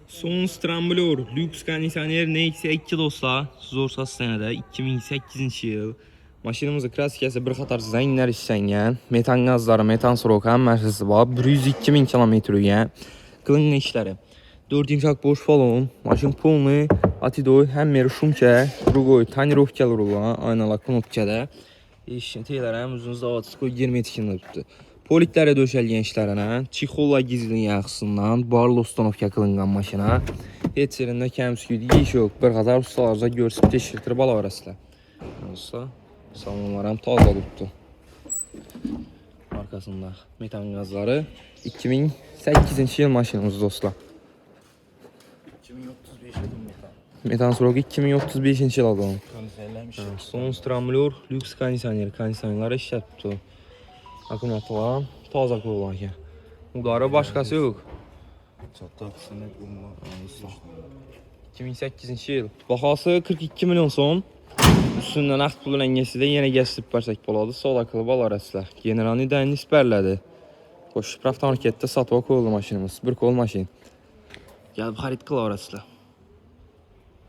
Son Stramblor, lüks kondisioner NX2 dostlar. Zorsa sənədə 2008-ci il. Maşınımızın kraskası bir qatar zənglər işlənən, metan qazları, metan srokan mərkəzi var. 102.000 kilometrəyən. Qılınma işləri. 4 inçak boş balon, maşın polnu, atidoy, həm meri şumkə, drugoy, tonirovkalar olan, aynalar knopkada. Teylərəm uzun zavatskoy 20 tikini tutdu. Poliklərə döşəlgən işlərinə, çixolla gizlin yaxısından, barlı ustanovka qılınğan maşına. Heç yerində kəmsküydü, iş yox. Bir qatar ustalarca görsüb teşkiltir bala arasıla. Olsa, salonlarım taza tutdu. Arkasında metan qazları 2008-ci il maşınımız dostlar. 2035 adım metan. Metan sroku 2035-ci il adam. Kondisionerləmiş. Son Stramblor, lüks kondisioner, kondisionerləri işlət tutdu. Akkumulyatorlar taza qoyulan. Udarı başqası yox. Çatda aksine bulma. 2008-ci il. Baxası 42 milyon son. Üstündən axt pulun əngəsi də yenə gəzib bərsək boladı. Sol akıllı bal arasılar. Generalni dəyini isbərlədi. Şipravta marketdə satva qoyuldu maşınımız. Bir kol maşın. Gəlib xarid qıl arasılar.